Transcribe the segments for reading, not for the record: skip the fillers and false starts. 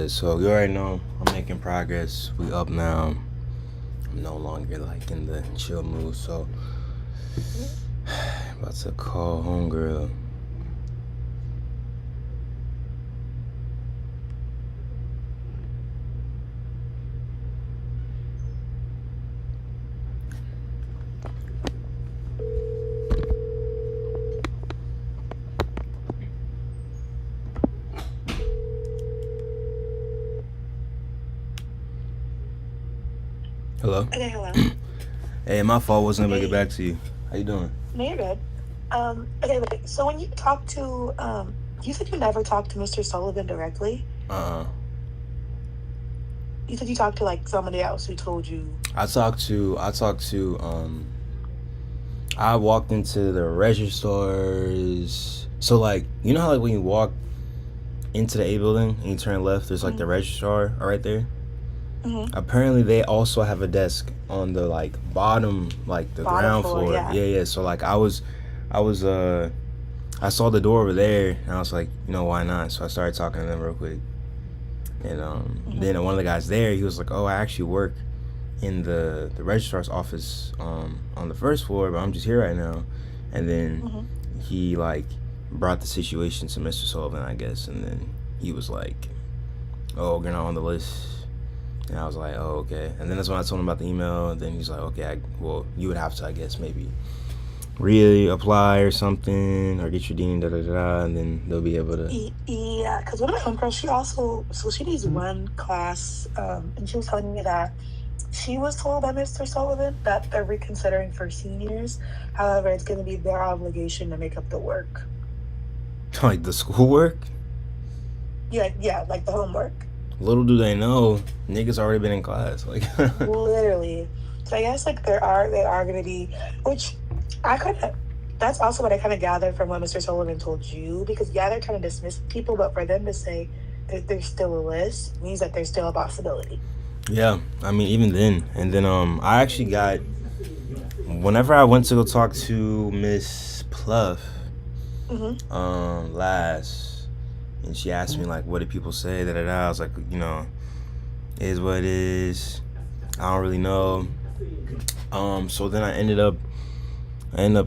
good. So you already know I'm making progress. We up now. I'm no longer like in the chill mood. So about to call homegirl. Hello. Okay, hello. Hey, my fault. Wasn't able to get Hey, back to you. How you doing? no, you're good. Okay, wait. So when you talk to, you said you never talked to Mr. Sullivan directly. Uh. You said you talked to like somebody else who told you. I talked to. I walked into the registers. So like, you know how like when you walk into the A building and you turn left, there's like the Mm-hmm. registrar right there. Mm-hmm. Apparently, they also have a desk on the like bottom, like the Bottom ground floor, floor. yeah. Yeah, yeah. So like, I was, I saw the door over there, and I was like, why not? So I started talking to them real quick, and Mm-hmm. then one of the guys there, he was like, oh, I actually work in the registrar's office on the first floor, but I'm just here right now. And then Mm-hmm. he like brought the situation to Mr. Sullivan, I guess, and then he was like, oh, you're not on the list. And I was like, oh, okay. And then that's when I told him about the email. And then he's like, okay, well, you would have to, I guess, maybe really apply or something or get your dean, da da da, da, and then they'll be able to. Yeah, because one of my homegirls, she needs one class, and she was telling me that she was told by Mr. Sullivan that they're reconsidering for seniors. However, it's going to be their obligation to make up the work. Like the schoolwork? Yeah, like the homework. Little do they know, niggas already been in class. Like, Literally. So I guess like they are gonna be, which I kind of, that's also what I kind of gathered from what Mr. Sullivan told you, because yeah, they're trying to dismiss people, but for them to say that there's still a list means that there's still a possibility. yeah, I mean, even then. And then I actually got, whenever I went to go talk to Miss Pluff Mm-hmm. last, and she asked me like, what did people say, da da da. I was like, it is what it is. I don't really know. So then I ended up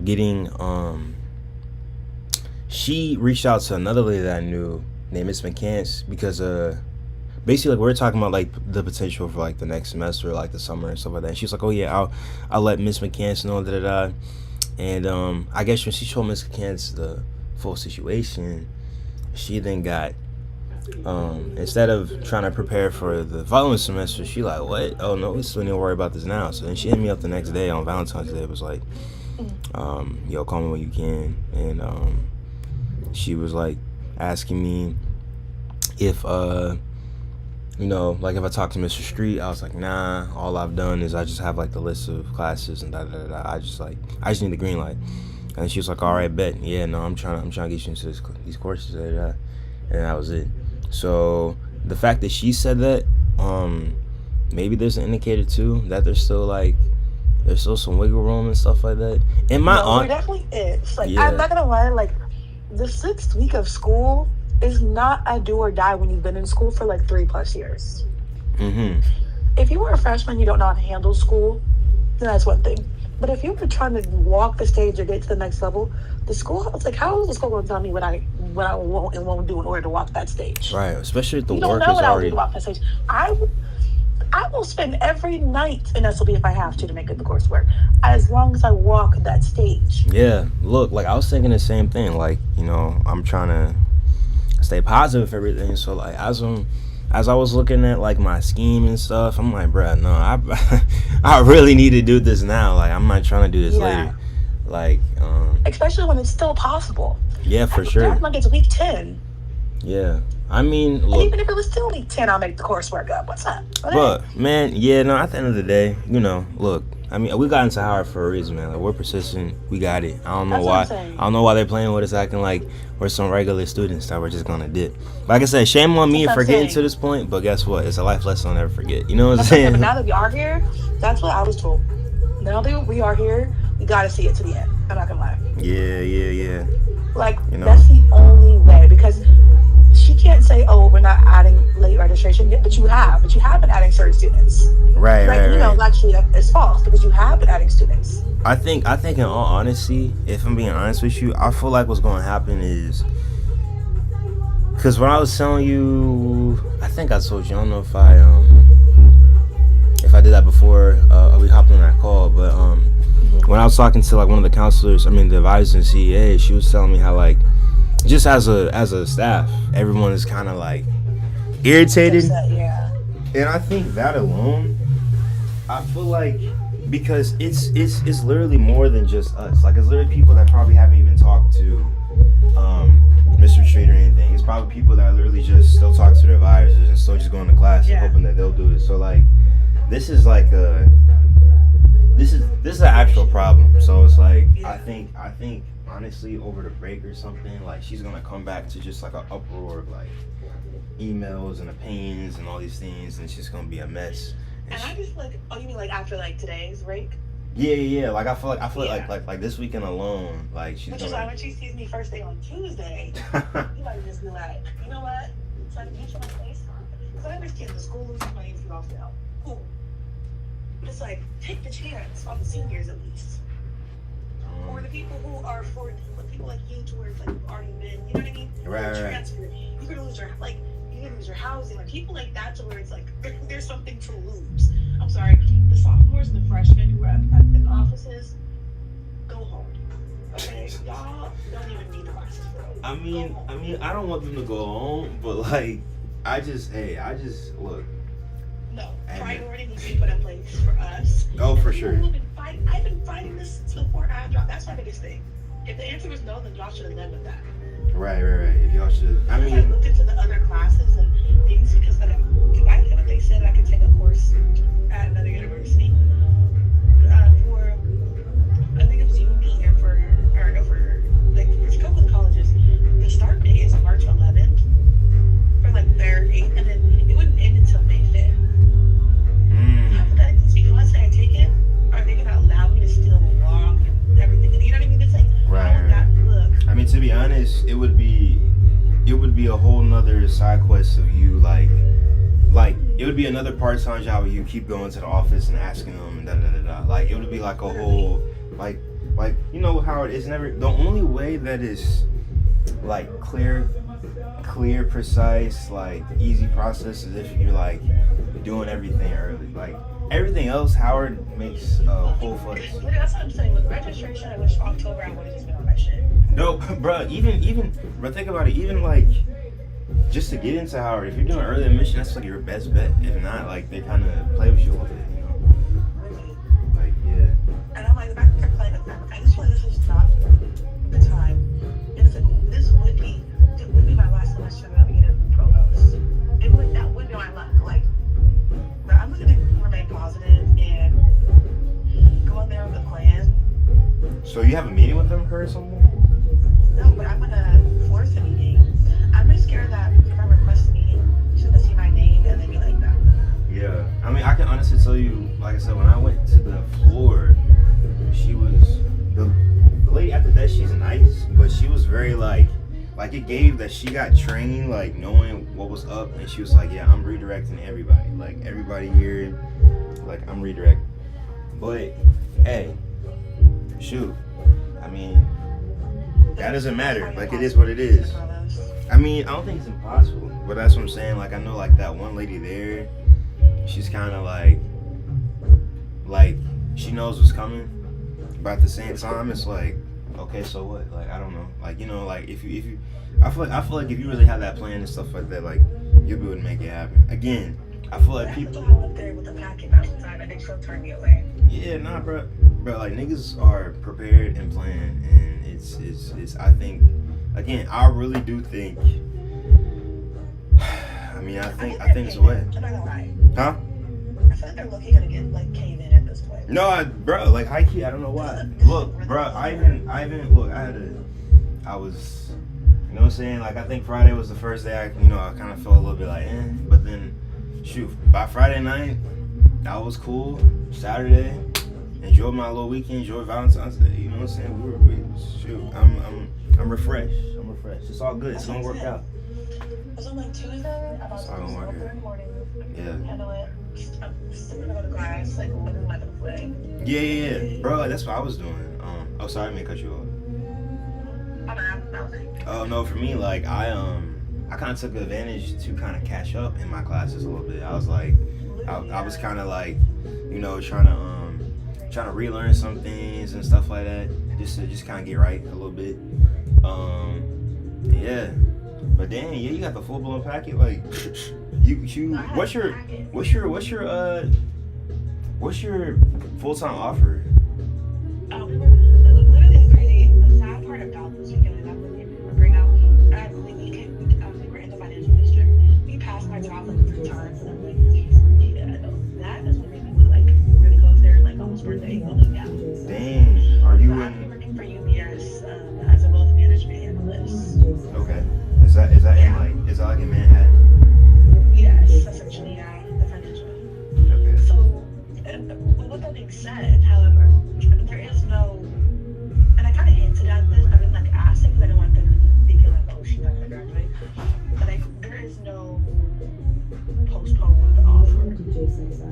getting she reached out to another lady that I knew named Miss McCants because basically like we were talking about like the potential for like the next semester, like the summer and stuff like that. And she was like, oh yeah, I'll let Miss McCants know, da da da. And I guess when she told Miss McCants the full situation, she then got instead of trying to prepare for the following semester, she like, what? Oh no, we still need to worry about this now. So then she hit me up the next day on Valentine's Day. It was like, yo, call me when you can. And she was like asking me if like if I talked to Mr. Street. I was like, nah, all I've done is I just have like the list of classes and da da da da. I just need the green light. And she was like, all right, bet. Yeah, no, I'm trying to get you into these courses, da da da. And that was it. So the fact that she said that, maybe there's an indicator too that there's still some wiggle room and stuff like that. And my No, there aunt, definitely is. Like, I'm yeah, not gonna lie, like, the 6th week of school is not a do or die when you've been in school for like 3+ years. mm-hmm, If you were a freshman, you don't know how to handle school, then that's one thing. But if you were trying to walk the stage or get to the next level, the school, it's like, how is the school going to tell me what I won't and won't do in order to walk that stage? right. Especially if the You don't work know is what I will do to already. walk that stage. I will spend every night in SLB if I have to make it the coursework, as long as I walk that stage. Yeah, look, like I was thinking the same thing. Like, I'm trying to stay positive for everything. So like as I was looking at like my scheme and stuff, I'm like, bruh, no, I really need to do this now. Like I'm not trying to do this Yeah, later. Like, especially when it's still possible. yeah, I for could start sure. like it's week 10. Yeah, I mean, And look, even if it was still week 10, I'll make the coursework up. What's up? Okay. but man, yeah, no. At the end of the day, look. I mean, we got into Howard for a reason, man. Like we're persistent. We got it. I don't know That's what I'm why. I saying. don't know why they're playing with us, acting like we're some regular students that we're just gonna dip. Like I said, shame on me That's what for I'm getting to saying. this point. But guess what? It's a life lesson I'll never forget. You know what I'm That's what I'm saying. But saying? now that we are here, that's what I was told. Now that we are here, we gotta see it to the end. I'm not gonna lie. Yeah, yeah, yeah. Like, You know. that's the only way, because she can't say, "Oh, we're not adding late registration yet," but you have been adding certain students. Right, Like, right, you know, right. actually, it's false because you have been adding students. I think in all honesty, if I'm being honest with you, I feel like what's going to happen is because when I was telling you, I think I told you. I don't know if I did that before we hopped on that call, but when I was talking to like one of the counselors, I mean the advisors in CEA, she was telling me how like just as a staff, everyone is kind of like irritated, Upset, yeah. and I think that alone, I feel like because it's literally more than just us. Like it's literally people that probably haven't even talked to Mr. Street or anything. It's probably people that literally just still talk to their advisors and still just going to class and hoping that they'll do it. So like this is like this is an actual problem. So it's like I think honestly over the break or something, like she's gonna come back to just like an uproar of like emails and opinions and all these things, and it's just gonna be a mess. And I just like, oh, you mean like after like today's break? Yeah. Like I feel like this weekend alone, like she's Which gonna. is why when she sees me first thing on Tuesday, you might just be like, you know what? It's like you my place. Because I understand the school loses money if you all fail. Cool. But it's like take the chance on the seniors at least, or the people who are for people like you, to where it's like you've already been. You know what I mean? Right. Transfer. You're gonna lose your you can lose your housing, like people like that, to where it's like there's something to lose. I'm sorry, the sophomores and the freshmen who are in the offices, go home. Okay, y'all don't even need the classes for them. I mean, I don't want them to go home, but like, I just look. No, priority needs to be put in place for us. Oh, for sure. I've been fighting this since before I dropped. That's my biggest thing. If the answer was no, then y'all should have led with that. Right. If y'all should, I I looked into the other classes and things because I get what they said. I could take a course at another university for, I think it was UP and for like there's a couple of colleges. The start date is March 11th for like their 8th, and then it wouldn't end until May 5th. Hypothetically speaking, let's say I take it, are they gonna allow me to still walk and everything? You know what I mean? It's like, how would that look? I mean, to be honest, it would be a whole nother side quest of you like it would be another part-time job where you keep going to the office and asking them and like it would be like a whole like you know how it is. Never the only way that is like clear, precise, like easy process is if you're like doing everything early. Like everything else, Howard makes a whole fuss. That's what I'm saying. With registration, I wish October I would have just been on that shit. No, bro. Even bro. Think about it. Even like just to get into Howard, if you're doing early admission, that's like your best bet. If not, like they kind of play with you a little bit, you know. Really? Like yeah. And I'm like, back there playing with them. I just feel like this is not the time. And it's like this would be my last semester that I'll be getting provost. That would be my luck. Like, but I'm gonna remain positive and go in there with a plan. So you have a meeting with her or something? No, but I'm gonna force a meeting. I'm just scared that if I request a meeting, she's gonna see my name and then be like that. Yeah. I mean, I can honestly tell you, like I said, when I went to the floor, she was the lady at the desk. She's nice, but she was very like it gave that she got trained, like knowing what was up, and she was like, yeah, I'm redirecting everybody. Like everybody here, like I'm redirecting. But hey, shoot. I mean, that doesn't matter. Like it is what it is. I mean, I don't think it's impossible, but that's what I'm saying. Like I know, like that one lady there, she's kind of like she knows what's coming, but at the same time, it's like, okay, so what? Like I don't know. Like you know, like if you, I feel like if you really have that plan and stuff like that, like you'll be able to make it happen. Again, I feel like people. I went there with the packet outside. I think she'll turn me away. Yeah, nah, bro. Like niggas are prepared and planned, and it's. I think, again, I really do think. I mean, I think it's a way. I'm not gonna lie. Huh? I feel like they're looking gonna get like cave in at this point. No, bro. Like high key, I don't know why. Look, bro. I even look. I was. You know what I'm saying? Like I think Friday was the first day I kind of felt a little bit like, but then, shoot, by Friday night, that was cool. Saturday, enjoyed my little weekend, enjoyed Valentine's Day. You know what I'm saying? Shoot, I'm refreshed. It's all good. It's gonna work out. was on like Tuesday, about So I to don't go work up there here. in the morning, Yeah. handle it. I'm still gonna go to class, like 11 away. Yeah. Bro, that's what I was doing. Oh, sorry, I may cut you off. Oh no, for me, like I kind of took advantage to kind of catch up in my classes a little bit. I was like, I was kind of like, trying to relearn some things and stuff like that, just kind of get right a little bit. Yeah. But then, yeah, you got the full blown packet. Like, you, what's your full time offer? Literally crazy. The sad part about this weekend, and I'm really bring out, we were in the financial district. We passed my job like 3 times, and I'm like, yeah, I know. That is what made me want to like really go up there and like almost burn the egg building down. Dang, are you I'm working for UBS as a wealth management analyst. Okay. Is that in like, is that like in Manhattan? Yes, essentially, yeah, the financial. Okay. So, with that being said, however, there is no, and I kind of hinted at this, I didn't like ask it because I didn't want them to be thinking like, oh, she's not going to graduate. But like, there is no postponed offer.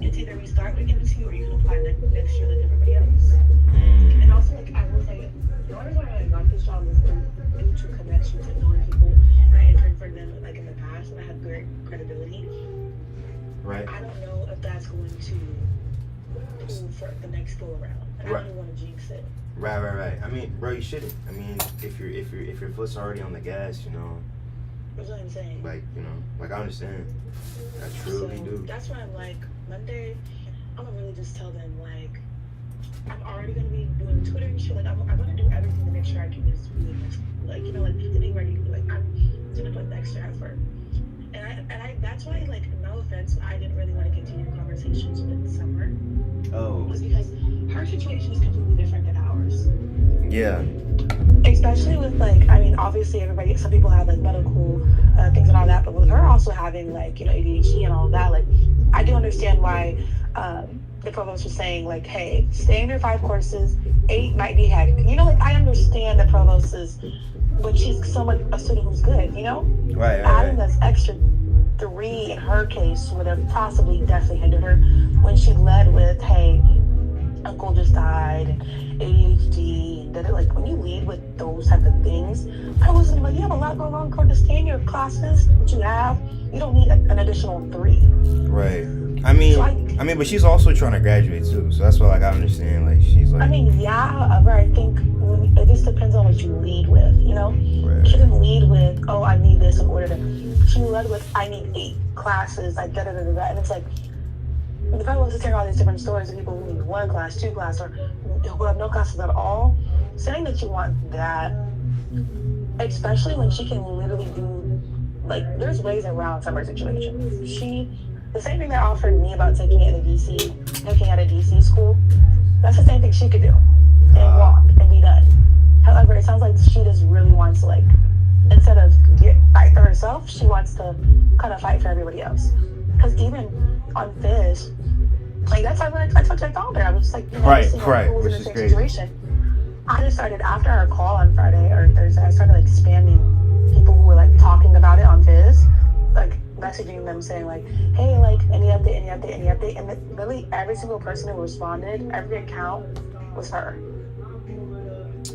It's either we start with MT or you can apply next year like everybody else. And also, like, I will say, the only reason why I got this job was due to connections and knowing people. I interned for them like in the past, and I had great credibility. Right. I don't know if that's going to pull for the next go around. And I don't want to jinx it. Right. I mean, bro, you shouldn't. I mean, if your foot's already on the gas, you know. That's what I'm saying. Like, you know, like I understand. I truly do. That's why I'm like, Monday, I'm gonna really just tell them like, I'm already gonna be doing Twitter and shit. Like, I'm gonna do everything to make sure I can just be like, you know, like to be ready. Like, I'm gonna put the extra effort. And I that's why, like, no offense, I didn't really want to continue conversations with Summer. Oh. Was because her situation is completely different than ours. Yeah. Especially with, like, I mean, obviously some people have like medical things and all that, but with her also having like, you know, ADHD and all of that, like, I do understand why the provost was saying like, hey, stay in your 5 courses, 8 might be heck. You know, like, I understand the provost is, when she's someone, a student who's good, you know? Right. Adding this extra 3 in her case would have possibly definitely hindered her when she led with, hey, uncle just died and ADHD, and that, like, when you lead with those type of things, I wasn't like, you have a lot going on, Cole, to stay in your classes that you have. You don't need an additional 3. Right. I mean, but she's also trying to graduate too, so that's why, like, I understand. Like, she's like. I mean, yeah. However, I think it just depends on what you lead with. You know, Right. She didn't lead with, oh, I need this in order to. She led with, I need 8 classes, like da da da da, and it's like, if I was to hear all these different stories of people who need 1 class, 2 class, or who have no classes at all, saying that you want that, especially when she can literally do, like, there's ways around Summer situation. The same thing that offered me about taking at a DC school, that's the same thing she could do, and walk and be done. However, it sounds like she just really wants to, like, instead of fight for herself, she wants to kind of fight for everybody else. Because even on Fizz, like, that's why when I told her, I was just like, you know, Right, who's which in the is same crazy. situation. I just started, after our call on Friday or Thursday, I started like spamming people who were like talking about it on Fizz, like messaging them saying like, hey, like, any update, and literally every single person who responded, every account was her.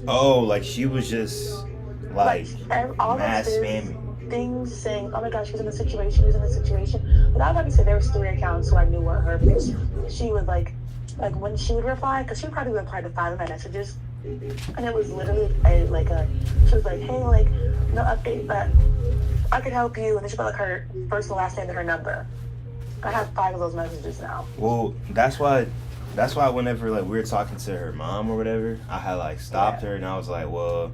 Oh, like she was just like all mad those spamming. Things saying, oh my gosh, she's in a situation. But I would say there was 3 accounts who I knew were her, because she would like when she would reply, because she would probably reply to 5 of my messages, and it was literally she was like, hey, like, no update, but I could help you, and then she put like her first and last name and her number. I have 5 of those messages now. Well, that's why whenever like we were talking to her mom or whatever, I had like stopped her and I was like, well,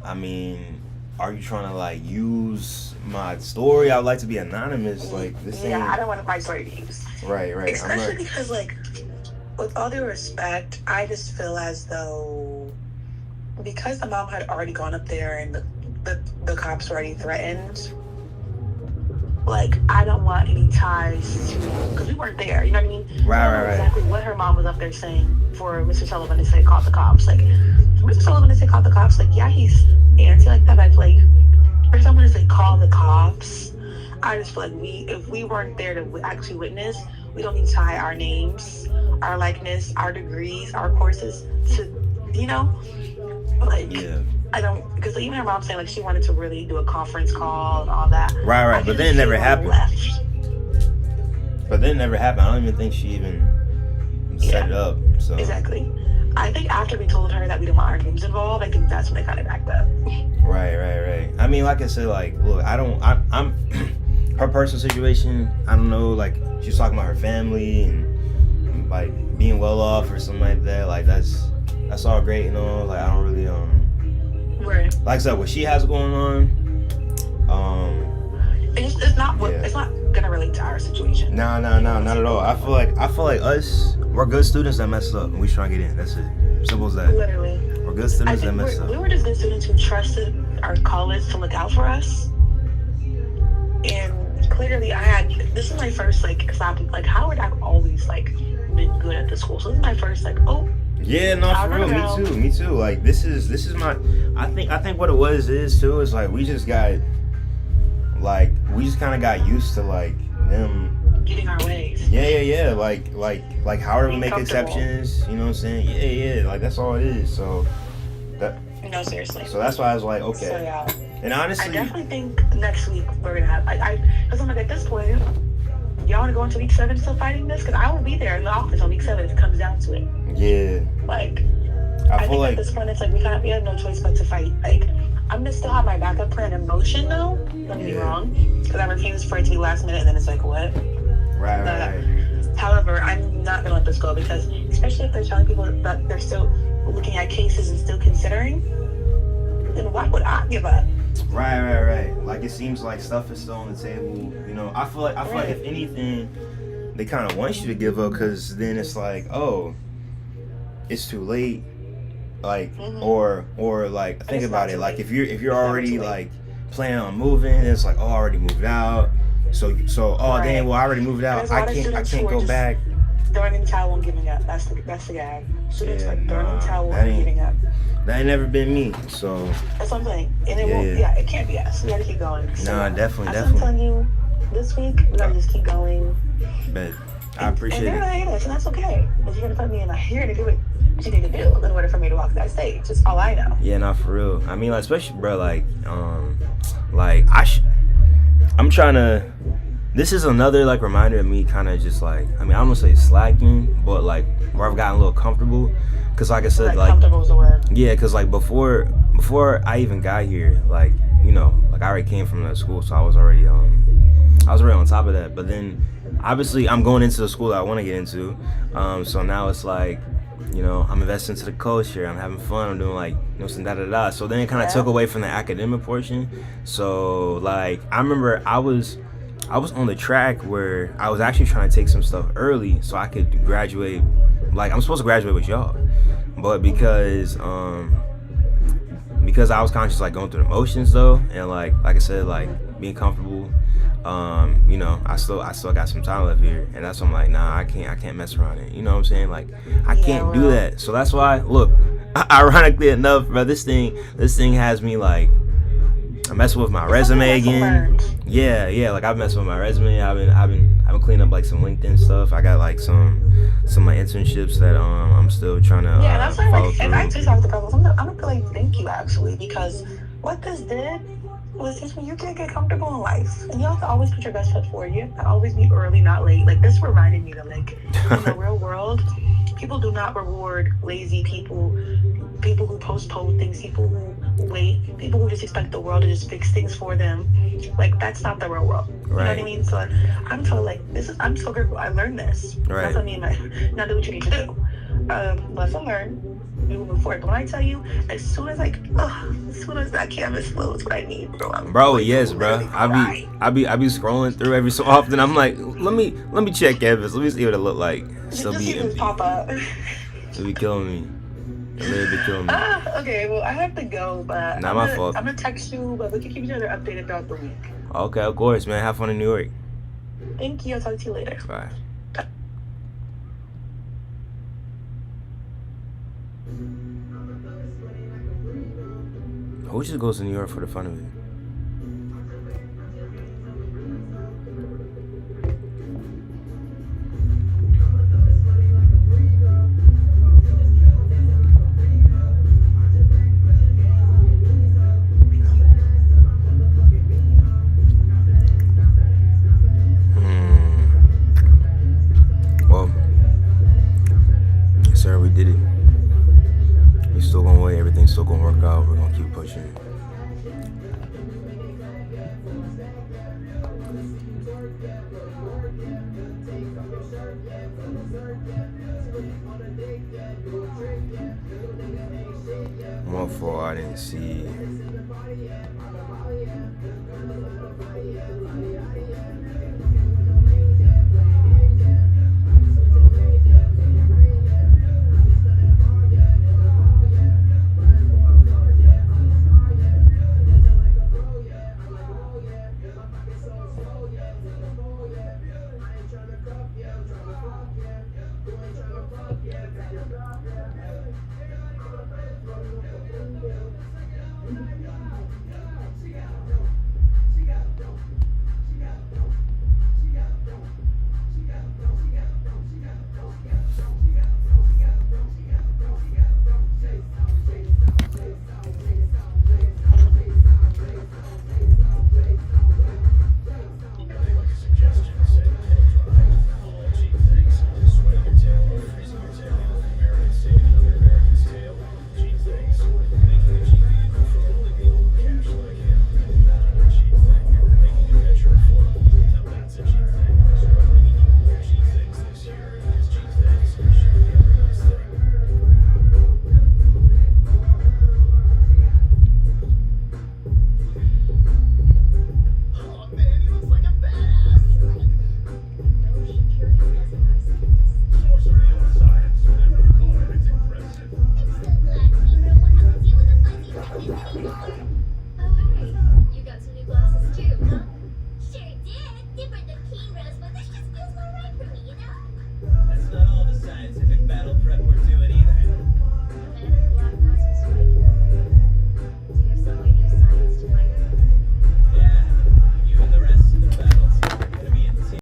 I mean, are you trying to like use my story? I would like to be anonymous, like this. Yeah, I don't want my story to be used. Right. Especially because, like, with all due respect, I just feel as though because the mom had already gone up there and the cops were already threatened, like, I don't want any ties to, because we weren't there, you know what I mean? Right. Exactly what her mom was up there saying for Mr. Sullivan to say call the cops. Like, Mr. Sullivan to say call the cops, like, yeah, he's antsy like that, but like, for someone to say call the cops, I just feel like if we weren't there to actually witness, we don't need to tie our names, our likeness, our degrees, our courses to, like, Yeah. I don't, because even her mom saying like she wanted to really do a conference call and all that. Right. But then it never happened. But then it never happened. I don't even think she even set it up. So exactly. I think after we told her that we didn't want our names involved, I think that's when they kind of backed up. Right. I mean, like I said, like, look, I'm her personal situation. I don't know, like, she's talking about her family and like being well off or something like that. Like, that's all great, Like, I don't really Right. Like I said, what she has going on, it's not gonna relate to our situation. No, not at all. I feel like us, we're good students that messed up and we trying to get in. That's it. Simple as that. Literally. We're good students that messed up. We were just good students who trusted our college to look out for us. And clearly this is my first like Howard, I've always like been good at the school. So this is my first yeah, no, for real. Me too. Like this is my I think what it is like we just kind of got used to like them getting our ways. Yeah. Like Howard would make exceptions, you know what I'm saying? Yeah. Like that's all it is. So that no, seriously. So that's why I was like, okay. So yeah. And honestly, I definitely think next week we're gonna have because I'm like at this point, y'all want to go into week 7 still fighting this? Because I will be there in the office on week 7 if it comes down to it. Yeah. Like, I think at this point it's like we have no choice but to fight. Like, I'm gonna still have my backup plan in motion though. Don't get me wrong, because I refuse for it to be last minute and then it's like what? Right. However, I'm not gonna let this go because especially if they're telling people that they're still looking at cases and still considering, then why would I give up? Right. Like it seems like stuff is still on the table. I feel like if anything, they kind of want you to give up because then it's like, oh, it's too late. Like or like think about it. Like if you're already like planning on moving, it's like oh I already moved out. So dang, well I already moved out. I can't go back. Throwing in the towel and giving up. That's the gag. Students like throwing in the towel and giving up. That ain't never been me, so. That's what I'm saying. And it won't, it can't be us. We gotta keep going. So, definitely. I'm telling you, this week, we gotta just keep going. But I appreciate it. And they're gonna hate us, and that's okay. If you're gonna put me in a here to do it, what you need to do in order for me to walk that stage. That's all I know. Yeah, not for real. I mean, like, especially, bro, I'm trying to, this is another, like, reminder of me kind of just, like, I mean, I don't want to say slacking, but, like, where I've gotten a little comfortable. Because, like I said, like comfortable is the word. Yeah, because, like, before I even got here, like, like, I already came from that school, so I was already on top of that. But then, obviously, I'm going into the school that I want to get into. So now it's like, I'm investing into the culture. I'm having fun. I'm doing, like, some da-da-da. So then it kind of took away from the academic portion. So, like, I remember I was on the track where I was actually trying to take some stuff early so I could graduate. Like, I'm supposed to graduate with y'all. But because I was conscious, like, going through the motions, though, and, like I said, like, being comfortable, I still got some time left here. And that's why I'm like, nah, I can't mess around it. You know what I'm saying? Like, I can't do that. So that's why, look, ironically enough, bro, this thing has me, like, I'm messing with my resume again. Yeah. Like I've messed with my resume. I've been cleaning up like some LinkedIn stuff. I got like some of my internships that I'm still trying to that's why follow through. And I just have to couples. I'm gonna like thank you actually because what this did was teach me you can get comfortable in life and you have to always put your best foot forward. You have to always be early, not late. Like this reminded me that like in the real world, people do not reward lazy people who postpone things, people who wait, people who just expect the world to just fix things for them. Like that's not the real world. You know what I mean? So I'm totally like I'm so grateful I learned this. Right. That's what I mean. Now do what you need to do. Lesson learned. We will move forward. But when I tell you, as soon as that canvas flows, what I need, bro. Yes, bro. I be scrolling through every so often. I'm like, let me check canvas. Let me see what it look like. Still be empty. Pop up. It be killing me. It really be killing me. Okay, well I have to go, but not my fault. I'm gonna text you, but we can keep each other updated throughout the week. Okay, of course, man. Have fun in New York. Thank you. I'll talk to you later. Bye. Who just goes to New York for the fun of it? sir, we did it. We still gonna wait. Everything's still gonna work out. We're gonna keep pushing. My fault, I didn't see.